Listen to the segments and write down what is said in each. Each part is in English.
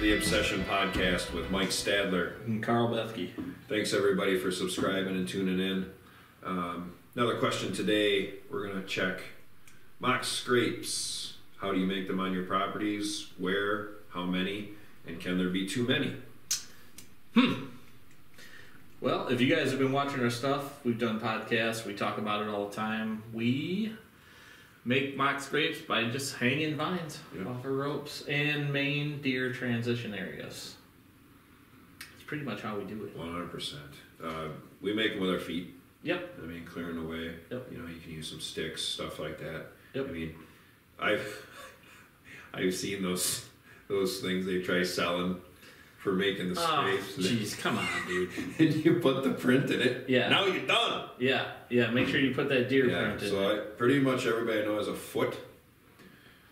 The Obsession Podcast with Mike Stadler and Carl Bethke. Thanks everybody for subscribing and tuning in. Another question today, we're going to check mock scrapes. How do you make them on your properties? Where? How many? And can there be too many? Well, if you guys have been watching our stuff, we've done podcasts, we talk about it all the time. We make mock scrapes by just hanging vines off of ropes and main deer transition areas. It's pretty much how we do it. 100%. We make them with our feet. Yep. I mean, clearing away. Yep. You know, you can use some sticks, stuff like that. Yep. I mean, I've seen those things they try selling for making the scrapes. Jeez, come on, dude. And you put the print in it. Yeah. Now you're done. Yeah. Make sure you put that deer print in. So pretty much everybody I know has a foot.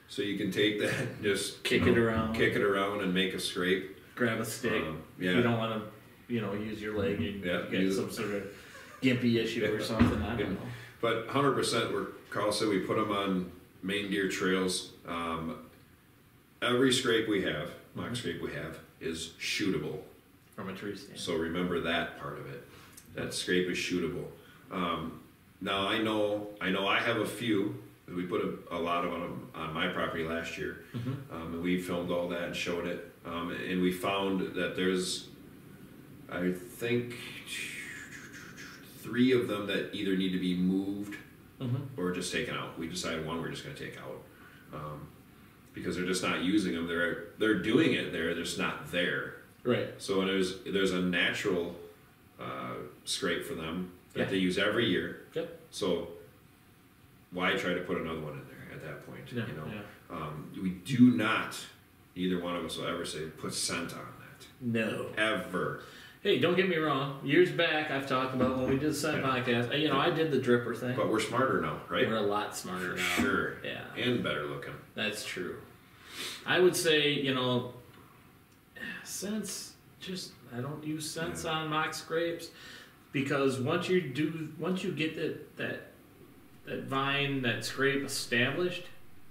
So you can take that and just kick it around and make a scrape. Grab a stick. If you don't want to, use your leg. You get some sort of gimpy issue or something. I don't know. But 100%, where Carl said we put them on main deer trails. Every scrape we have, mock scrape we have, is shootable. From a tree stand. So remember that part of it. That scrape is shootable. Now I know I have a few. We put a lot of them on my property last year. And we filmed all that and showed it. And we found that there's, I think, 3 of them that either need to be moved or just taken out. We decided one we're just going to take out. Because they're just not using them. They're doing it. They're just not there. Right. So there's a natural scrape for them that they use every year. Yep. So why try to put another one in there at that point? Yeah. We do not. Neither one of us will ever say put scent on that. No. Ever. Hey, don't get me wrong. Years back, I've talked about when we did the scent podcast. I did the dripper thing. But we're smarter now, right? We're a lot smarter now. Sure. Yeah. And better looking. That's true. I would say, scents. I don't use scents on mock scrapes because once you get that vine, that scrape established,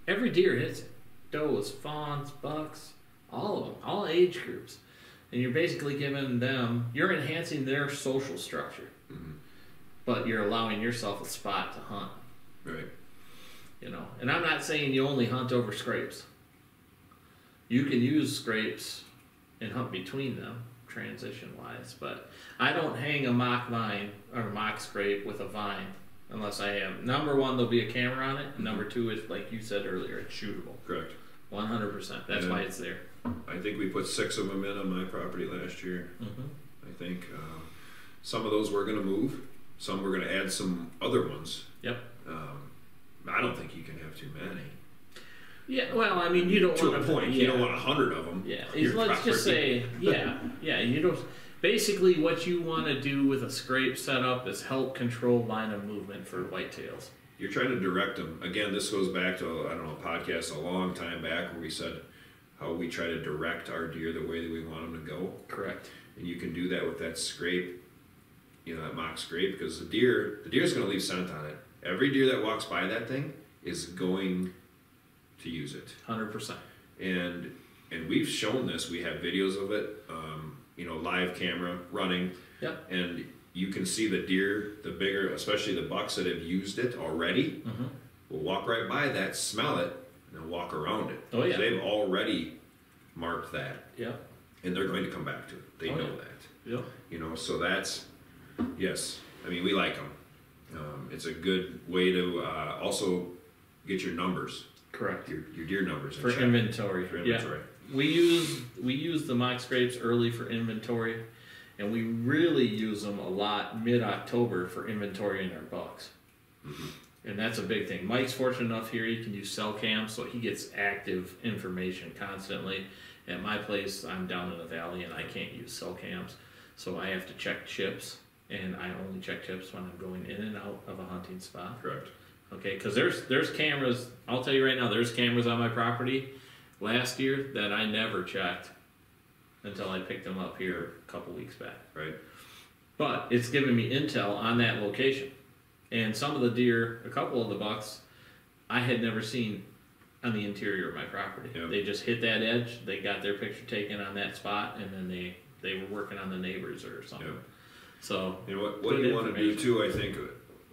every deer hits it. Does, fawns, bucks, all of them, all age groups. And you're basically giving them, you're enhancing their social structure. But you're allowing yourself a spot to hunt. Right. And I'm not saying you only hunt over scrapes. You can use scrapes and hunt between them, transition-wise. But I don't hang a mock vine or a mock scrape with a vine unless I have, number one, there'll be a camera on it. And number 2 is, like you said earlier, it's shootable. Correct. 100%. That's why it's there. I think we put 6 of them in on my property last year. I think some of those we're going to move. Some we're going to add some other ones. Yep. I don't think you can have too many. Yeah, well, you don't to want a point. You don't want 100 of them. Yeah. Let's just say, you don't. Basically, what you want to do with a scrape setup is help control line of movement for whitetails. You're trying to direct them. Again, this goes back to, a podcast a long time back where we said how we try to direct our deer the way that we want them to go. Correct. And you can do that with that scrape, that mock scrape, because the deer's going to leave scent on it. Every deer that walks by that thing is going to use it. 100%. And we've shown this. We have videos of it, live camera running. Yep. And you can see the deer, the bigger, especially the bucks that have used it already, will walk right by that, smell it, and then walk around it. Oh, yeah. They've already marked that. Yeah. And they're going to come back to it. They know that. Yeah. So that's, yes. we like them. It's a good way to also get your numbers. Correct. Your deer numbers. For inventory. Yeah. We use the mock scrapes early for inventory. And we really use them a lot mid-October for inventory in our bucks. And that's a big thing. Mike's fortunate enough here, he can use cell cams, so he gets active information constantly. At my place, I'm down in the valley, and I can't use cell cams. So I have to check chips, and I only check chips when I'm going in and out of a hunting spot. Correct. Okay, because there's cameras, I'll tell you right now, there's cameras on my property last year that I never checked until I picked them up here a couple weeks back. Right. But it's given me intel on that location. And some of the deer, a couple of the bucks, I had never seen on the interior of my property. Yep. They just hit that edge. They got their picture taken on that spot, and then they were working on the neighbors or something. Yep. So what you want to do too, I think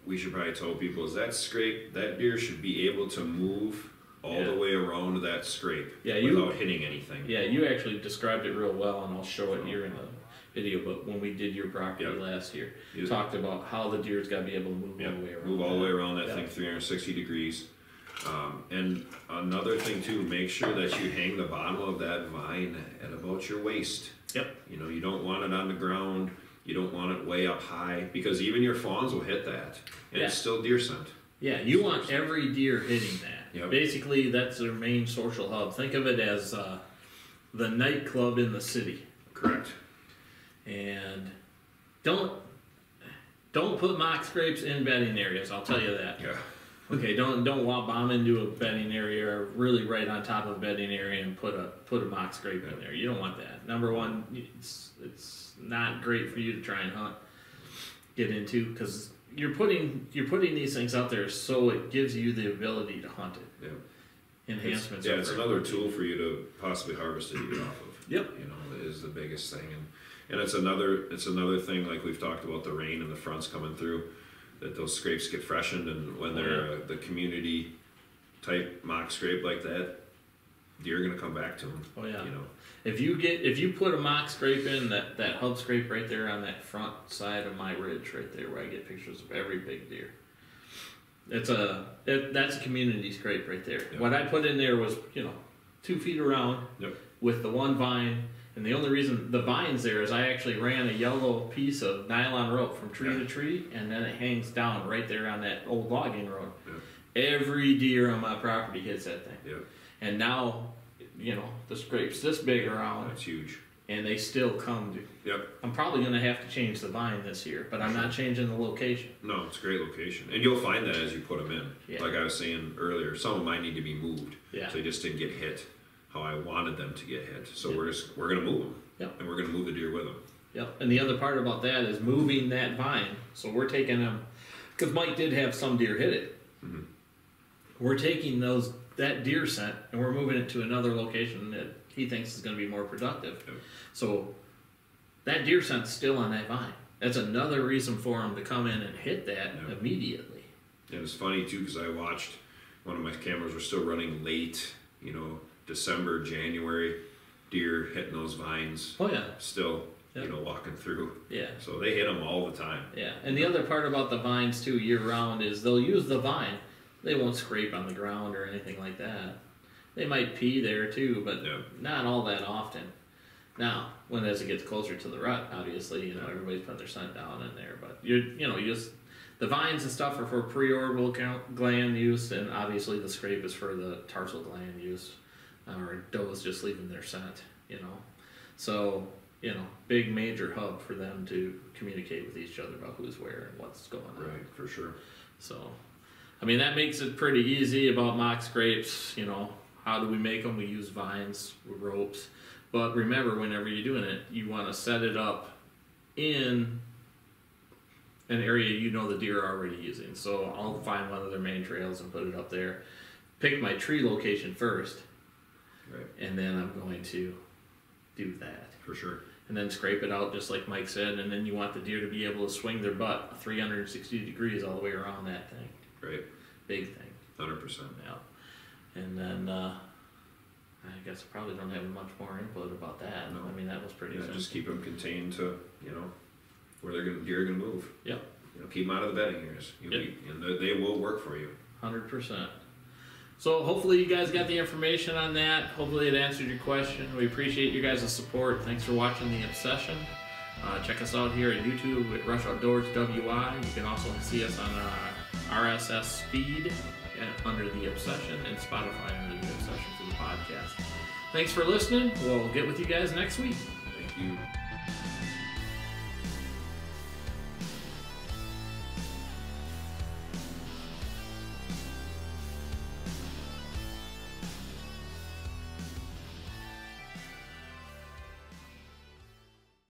we should probably tell people is that deer should be able to move all the way around that scrape without hitting anything. Yeah, you actually described it real well, and I'll show it here in the video. But when we did your property last year, you talked about how the deer's got to be able to move all the way around. Move all the way around that thing 360 degrees. And another thing too, make sure that you hang the bottom of that vine at about your waist. Yep. You don't want it on the ground. You don't want it way up high because even your fawns will hit that, and it's still deer scent. Yeah, you want every deer hitting that. Yep. Basically, that's their main social hub. Think of it as the nightclub in the city. Correct. And don't put mock scrapes in bedding areas. I'll tell you that. Yeah. Okay, don't bomb into a bedding area or really right on top of a bedding area and put a mock scrape in there. You don't want that. Number one, it's not great for you to try and get into because you're putting these things out there so it gives you the ability to hunt it. Yeah. Enhancements. It's another tool for you to possibly harvest a deer off of. Yep. Is the biggest thing, and it's another thing like we've talked about the rain and the fronts coming through. That those scrapes get freshened, and when they're the community type mock scrape like that, deer are gonna come back to them. Oh yeah. If you put a mock scrape in that hub scrape right there on that front side of my ridge right there where I get pictures of every big deer. That's a community scrape right there. Yep. What I put in there was 2 feet around with the one vine. And the only reason the vine's there is I actually ran a yellow piece of nylon rope from tree to tree, and then it hangs down right there on that old logging road. Yep. Every deer on my property hits that thing. Yep. And now, the scrape's this big around. That's huge. And they still come to. Yep. I'm probably going to have to change the vine this year, but I'm not changing the location. No, it's a great location. And you'll find that as you put them in. Yeah. Like I was saying earlier, some of them might need to be moved. Yeah. So they just didn't get hit how I wanted them to get hit. So we're going to move them. Yep. And we're going to move the deer with them. Yep. And the other part about that is moving that vine. So we're taking them, because Mike did have some deer hit it. Mm-hmm. We're taking that deer scent and we're moving it to another location that he thinks is going to be more productive. Yep. So that deer scent's still on that vine. That's another reason for him to come in and hit that immediately. And it's funny too because I watched one of my cameras were still running late, December, January, deer hitting those vines. Oh yeah. Still, walking through. Yeah. So they hit them all the time. Yeah. And the other part about the vines too, year round, is they'll use the vine. They won't scrape on the ground or anything like that. They might pee there too, but not all that often. Now, as it gets closer to the rut, obviously, everybody's putting their scent down in there. But the vines and stuff are for preorbital gland use, and obviously the scrape is for the tarsal gland use, or does just leaving their scent. So big major hub for them to communicate with each other about who's where and what's going on. Right, for sure. So, that makes it pretty easy about mock scrapes. How do we make them? We use vines with ropes. But remember, whenever you're doing it, you want to set it up in an area the deer are already using. So I'll find one of their main trails and put it up there. Pick my tree location first. Right. And then I'm going to do that. For sure. And then scrape it out just like Mike said. And then you want the deer to be able to swing their butt 360 degrees all the way around that thing. Right. Big thing. 100%. Yeah. And then I guess I probably don't have much more input about that. No. That was pretty simple. Just keep them contained to, where deer are going to move. Yep. Keep them out of the bedding areas. And they will work for you. 100%. So hopefully you guys got the information on that. Hopefully it answered your question. We appreciate you guys' support. Thanks for watching The Obsession. Check us out here at YouTube at RushOutdoorswi. You can also see us on RSS feed under The Obsession and Spotify under The Obsession for the podcast. Thanks for listening. We'll get with you guys next week. Thank you.